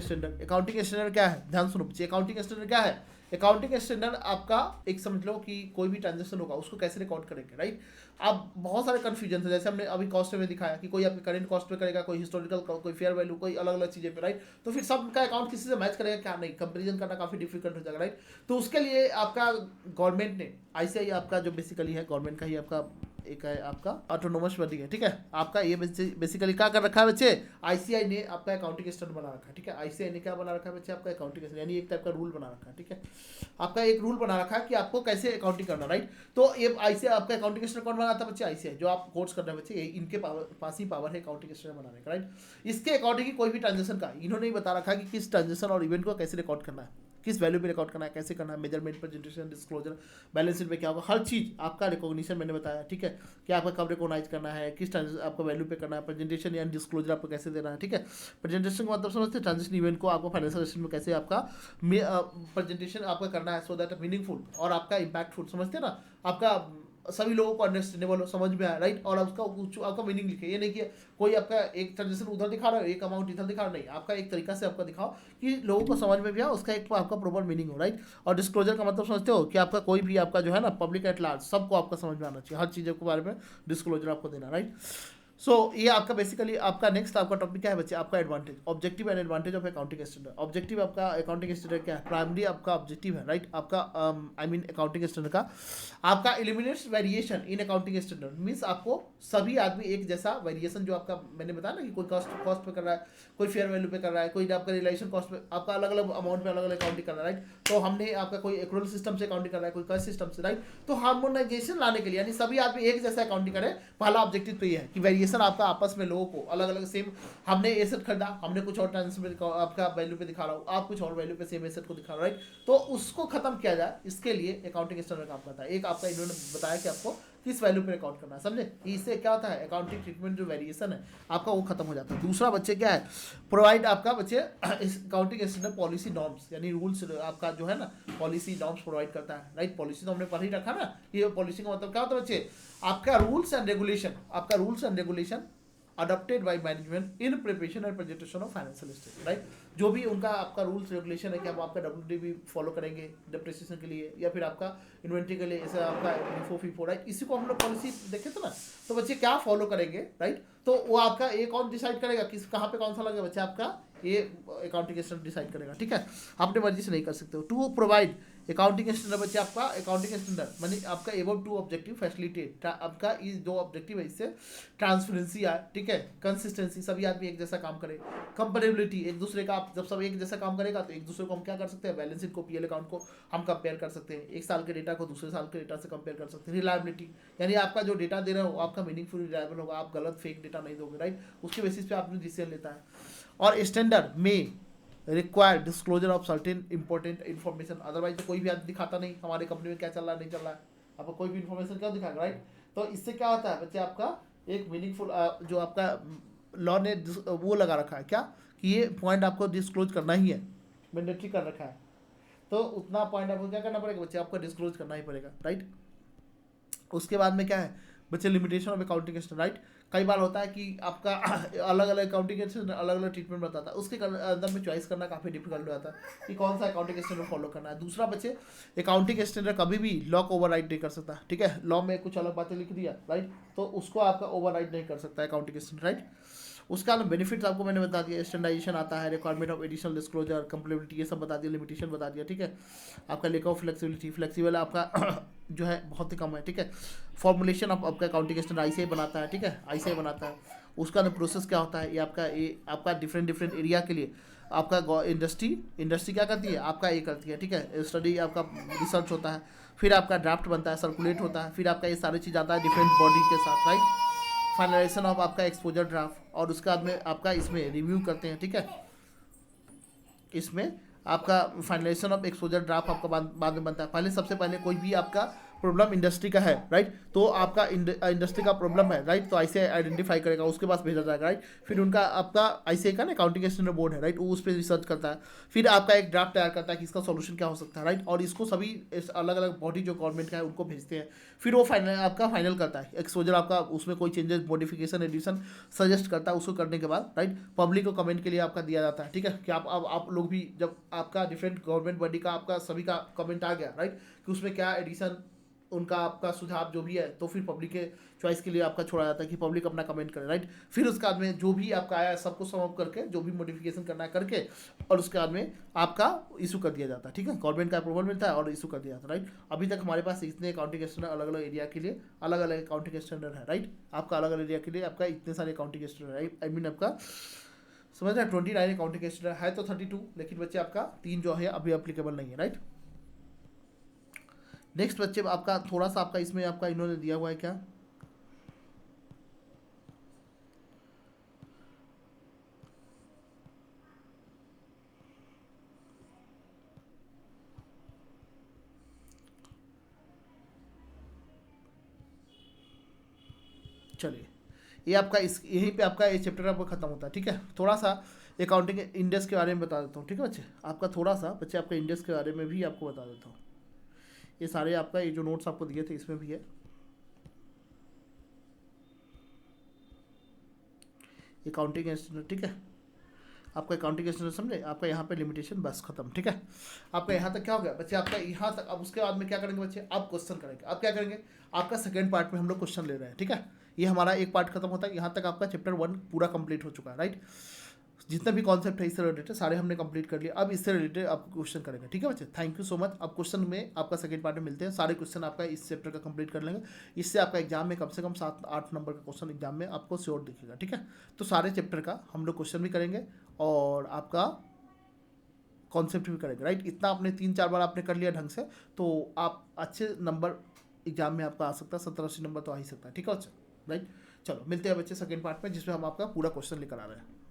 Standard. Accounting standard क्या है, ध्यान सुनो बच्चे, अकाउंटिंग स्टैंडर्ड क्या है। अकाउंटिंग स्टैंडर्ड आपका एक समझ लो कि कोई भी ट्रांजेक्शन होगा उसको कैसे रिकॉर्ड करेंगे, राइट। अब बहुत सारे कन्फ्यूजन है, जैसे हमने अभी कॉस्ट में दिखाया कि कोई आपके करेंट कॉस्ट पे करेगा, कोई हिस्टोरिकल, कोई फेयर वैल्यू, कोई अलग अलग चीजें पे, राइट। तो फिर सबका अकाउंट किसी से मैच करेगा क्या, नहीं, कंपेरिजन करना काफी डिफिकल्ट हो जाएगा, राइट। तो उसके लिए आपका गवर्नमेंट ने आईसीआई आपका जो बेसिकली है गवर्नमेंट का ही आपका एक है आपका ऑटोनोमस बॉडी है, ठीक है। आपका ये बेसिकली क्या कर रखा है बच्चे, आईसीआई ने आपका अकाउंटिंग स्टैंडर्ड बना रखा है, ठीक है। आईसीआई ने क्या बना रखा है बच्चे, आपका अकाउंटिंग स्टैंडर्ड, यानी एक टाइप का रूल बना रखा है, ठीक है। आपका एक रूल बना रखा है कि आपको कैसे अकाउंटिंग करना, राइट। तो ये आईसीआई आपका अकाउंटिंग स्टैंडर्ड कौन बनाता है बच्चे, आईसीआई, जो आप कोर्स कर रहे हैं बच्चे, इनके पास ही पावर है अकाउंटिंग स्टैंडर्ड बनाने का, राइट। इसके अकाउंटिंग की कोई भी ट्रांजेक्शन का इन्होंने ही बता रखा है कि किस ट्रांजेक्शन और इवेंट को कैसे रिकॉर्ड करना है, किस वैल्यू पे रिकॉर्ड करना है, कैसे करना है, measurement, presentation, disclosure, balance sheet में क्या होगा, हर चीज आपका रिकॉग्निशन मैंने बताया, ठीक है। कि आपका कब रिकॉग्नाइज करना है, किस आपको वैल्यू पे करना है, प्रेजेंटेशन या डिस्क्लोजर आपको कैसे देना है, ठीक है। प्रेजेंटेशन का मतलब समझते हैं, ट्रांजेक्शन इवेंट को आपको फाइनेंशियल स्टेटमेंट में कैसे आपका प्रेजेंटेशन आपका करना है सो दैट मीनिंगफुल और आपका इम्पैक्टफुल, समझते हैं ना, आपका सभी लोगों को अंडरस्टैंडेबल हो, समझ में आया, राइट। और उसका कुछ आपका मीनिंग लिखे, ये नहीं कि कोई आपका एक ट्रांजेक्शन उधर दिखा रहा है, एक अमाउंट इधर दिखा रहा नहीं, आपका एक तरीका से आपका दिखाओ कि लोगों को समझ में भी आए, उसका एक आपका प्रॉपर मीनिंग हो, राइट। और डिस्क्लोजर का मतलब समझते हो कि आपका कोई भी आपका जो है ना पब्लिक एट लार्ज सबको आपका समझ में आना चाहिए, हर चीज़ों के बारे में डिस्क्लोजर आपको देना, राइट। सो ये आपका बेसिकली आपका नेक्स्ट आपका टॉपिक क्या है बच्चे, आपका advantage, objective and advantage of accounting standard. Objective आपका अकाउंटिंग स्टैंडर्ड क्या है, प्राइमरी आपका ऑब्जेक्टिव है, राइट। आपका आई मीन अकाउंटिंग स्टैंडर्ड का आपका eliminates variation in accounting standard, means आपको सभी आदमी एक जैसा वेरिएशन, जो आपका मैंने बताया ना कि कोई कॉस्ट पे कर रहा है, कोई फेयर वैल्यू पे कर रहा है, कोई आपका रिलेशन कॉस्ट पे, आपका अलग अलग अमाउंट पे अलग अलग अकाउंटिंग कर रहा है, राइट। तो हमने आपका कोई एक्रूअल सिस्टम से अकाउंटिंग कर रहा है, कोई कस्ट सिस्टम से, राइट। तो हार्मोनाइजेशन लाने के लिए, यानी सभी आदमी एक जैसा अकाउंटिंग करें, पहला ऑब्जेक्टिव तो ये है कि वेरिएशन आपका आपस में लोगों को अलग अलग सेम, हमने एसेट खरीदा, हमने कुछ और ट्रांजेक्शन आपका वैल्यू पे दिखा रहा हूँ, आप कुछ और वैल्यू पे सेम एसेट को दिखा रहा हो, राइट। तो उसको खत्म किया जाए, इसके लिए अकाउंटिंग स्टैंडर्ड काम करता है। एक आपका इन्होंने बताया कि आपको किस वैल्यू पे रिकॉर्ड करना है, समझे। इससे क्या होता है, अकाउंटिंग ट्रीटमेंट जो वेरिएशन है आपका वो खत्म हो जाता है। दूसरा बच्चे क्या है, प्रोवाइड आपका बच्चे अकाउंटिंग स्टैंडर्ड पॉलिसी नॉर्म्स, यानी रूल्स आपका जो है ना पॉलिसी नॉर्म्स प्रोवाइड करता है, राइट। पॉलिसी तो हमने पढ़ ही रखा ना, ये पॉलिसी का मतलब क्या होता है बच्चे, आपका रूल्स एंड रेगुलेशन, आपका rules and regulation adopted by management in preparation and presentation of financial statement, right. जो भी उनका आपका रूल्स रेगुलेशन है कि हम आपका WDV फॉलो करेंगे डिप्रिसिएशन के लिए, या फिर आपका इन्वेंट्री के लिए, जैसे आपका FIFO, राइट। इसी को हम लोग पॉलिसी देखे थे ना, तो बच्चे क्या फॉलो करेंगे, राइट। तो वो आपका ये कौन डिसाइड करेगा, किस कहाँ पे कौन सा लगेगा बच्चे, आपका ये अकाउंटिंग स्टैंडर्ड डिसाइड करेगा, ठीक है। अपने मर्जी से नहीं कर सकते हो। टू प्रोवाइड अकाउंटिंग स्टैंडर्ड बच्चे, आपका अकाउंटिंग स्टैंडर्ड मानी आपका एबव टू ऑब्जेक्टिव फैसिलिटेट, आपका इस दो ऑब्जेक्टिव है, इससे ट्रांसपेरेंसी आए, ठीक है, कंसिस्टेंसी, सभी आदमी एक जैसा काम करे, कंपेरेबिलिटी, एक दूसरे का, आप जब सब एक जैसा काम करेगा तो एक दूसरे को हम क्या कर सकते हैं, बैलेंस शीट को, PL अकाउंट को हम कंपेयर कर सकते हैं, एक साल के डेटा को दूसरे साल के डेटा से कंपेयर कर सकते हैं। रिलायबिलिटी, यानी आपका जो डेटा दे रहे हो आपका मीनिंगफुल रिलायबल होगा, आप गलत फेक डेटा नहीं दोगे, राइट। उसके बेसिस पे आपने डिसीजन लेता है। और स्टैंडर्ड में require disclosure of certain important information, otherwise तो कोई भी आदमी दिखाता नहीं हमारे कंपनी में क्या चल रहा है नहीं चल रहा है, आपको कोई भी इन्फॉर्मेशन क्यों दिखाएगा, राइट। तो इससे क्या होता है बच्चे, आपका एक मीनिंगफुल जो आपका लॉ ने वो लगा रखा है क्या, कि ये पॉइंट आपको डिस्क्लोज करना ही है, मैंडेटरी कर रखा है, तो उतना पॉइंट आपको क्या करना पड़ेगा बच्चे, आपको डिस्क्लोज करना ही पड़ेगा, राइट। उसके बाद में क्या है बच्चे, limitation of accounting standard, right. कई बार होता है कि आपका अलग अलग अकाउंटिंग स्टैंडर्ड अलग अलग ट्रीटमेंट बताता है, उसके अंदर में चॉइस करना काफ़ी डिफिकल्ट हो जाता है कि कौन सा अकाउंटिंग स्टैंडर्ड फॉलो करना है। दूसरा बच्चे, अकाउंटिंग स्टैंडर्ड कभी भी लॉ को ओवरराइड नहीं कर सकता, ठीक है। लॉ में कुछ अलग बातें लिख दिया, राइट, तो उसको आपका ओवरराइड नहीं कर सकता अकाउंटिंग स्टैंडर्ड, राइट। उसका बेनिफिट्स आपको मैंने बता दिया, स्टैंडर्डाइजेशन आता है, requirement of additional disclosure, complementary, ये सब बता दिया, लिमिटेशन बता दिया, ठीक है। आपका लेक ऑफ फ्लेक्सिबिलिटी, फ्लेक्सिबल आपका जो है बहुत ही कम है, ठीक है। फॉर्मुलेशन ऑफ आपका अकाउंटिंग स्टैंडर्ड ICAI बनाता है, ठीक है, ICAI बनाता है। उसका प्रोसेस क्या होता है, ये आपका डिफरेंट डिफरेंट एरिया के लिए आपका इंडस्ट्री क्या करती है, आपका ये करती है, ठीक है। स्टडी आपका रिसर्च होता है, फिर आपका ड्राफ्ट बनता है, सर्कुलेट होता है, फिर आपका ये सारी चीज़ आता है डिफरेंट बॉडी के साथ, राइट। फाइनलाइजेशन ऑफ आपका एक्सपोजर ड्राफ्ट, और उसके बाद में आपका इसमें रिव्यू करते हैं, ठीक है। इसमें आपका फाइनलाइजेशन ऑफ एक्सपोजर ड्राफ्ट आपका बाद में बनता है। पहले सबसे पहले कोई भी आपका प्रॉब्लम इंडस्ट्री का है, राइट। तो आपका इंडस्ट्री का प्रॉब्लम है, राइट, तो आईसीआई आइडेंटिफाई करेगा, उसके पास भेजा जाएगा, राइट। फिर उनका आपका आईसीआई का ना अकाउंटिंग स्टैंडर्ड बोर्ड है, राइट, वो उस पर रिसर्च करता है, फिर आपका एक ड्राफ्ट तैयार करता है कि इसका सॉल्यूशन क्या हो सकता है, राइट, और इसको सभी अलग अलग बॉडी जो गवर्नमेंट का है उनको भेजते हैं। फिर वो फाइनल आपका फाइनल करता है, एक्सपोजर आपका उसमें कोई चेंजेस मॉडिफिकेशन एडिशन सजेस्ट करता है, उसको करने के बाद, राइट, पब्लिक को कमेंट के लिए आपका दिया जाता है, ठीक है, कि आप लोग भी जब आपका डिफरेंट गवर्नमेंट बॉडी का आपका सभी का कमेंट आ गया, राइट, कि उसमें क्या एडिशन उनका आपका सुझाव जो भी है, तो फिर पब्लिक के चॉइस के लिए आपका छोड़ा जाता है कि पब्लिक अपना कमेंट करे, राइट। फिर उसके बाद में जो भी आपका आया है सबको सम अप करके जो भी मॉडिफिकेशन करना है करके, और उसके बाद में आपका इशू कर दिया जाता है, ठीक है, गवर्नमेंट का अप्रूवल मिलता है और इशू कर दिया जाता है, राइट। अभी तक हमारे पास इतने अकाउंटिंग स्टैंडर्ड अलग अलग एरिया के लिए अलग अलग अकाउंटिंग स्टैंडर्ड है, राइट। आपका अलग अलग एरिया के लिए आपका इतने सारे अकाउंटिंग स्टैंडर्ड है, आई मीन आपका समझ रहे हैं 29 अकाउंटिंग स्टैंडर्ड है, तो 32, लेकिन बच्चे आपका 3 जो है अभी अप्लीकेबल नहीं है, राइट। नेक्स्ट बच्चे आपका थोड़ा सा आपका इसमें आपका इन्होंने दिया हुआ है क्या, चलिए ये आपका इस यहीं पे आपका ये चैप्टर आपका खत्म होता है, ठीक है। थोड़ा सा अकाउंटिंग इंडेक्स के बारे में बता देता हूँ, ठीक है बच्चे, आपका थोड़ा सा बच्चे आपका इंडेक्स के बारे में भी आपको बता देता हूँ। ये सारे आपका ये जो नोट्स आपको दिए थे इसमें भी है, अकाउंटिंग स्टैंडर्ड, ठीक है। आपका अकाउंटिंग स्टैंडर्ड समझे, आपका यहाँ पे लिमिटेशन बस खत्म, ठीक है। आपका यहाँ तक क्या हो गया बच्चे, आपका यहाँ तक। अब उसके बाद में क्या करेंगे बच्चे, आप क्वेश्चन करेंगे। अब क्या करेंगे, आपका सेकंड पार्ट में हम लोग क्वेश्चन ले रहे हैं, ठीक है। ये हमारा एक पार्ट खत्म होता है, यहाँ तक आपका चैप्टर 1 पूरा कंप्लीट हो चुका है, राइट। जितने भी कॉन्सेप्ट है इससे रिलेटेड सारे हमने कंप्लीट कर लिए। अब इससे रिलेटेड आप क्वेश्चन करेंगे, ठीक है बच्चे। Thank you so much. अब क्वेश्चन में आपका सेकंड पार्ट में मिलते हैं, सारे क्वेश्चन आपका इस चैप्टर का कंप्लीट कर लेंगे। इससे आपका एग्जाम में कम से कम 7-8 नंबर का क्वेश्चन एग्जाम में आपको श्योर दिखेगा, ठीक है। तो सारे चैप्टर का हम लोग क्वेश्चन भी करेंगे और आपका कॉन्सेप्ट भी करेंगे, राइट। इतना आपने 3-4 बार आपने कर लिया ढंग से, तो आप अच्छे नंबर एग्जाम में आपका आ सकता है, 70-80 नंबर तो आ ही सकता है, ठीक है बच्चे, राइट। चलो मिलते हैं बच्चे सेकंड पार्ट में, जिसमें हम आपका पूरा क्वेश्चन लेकर आ रहे हैं।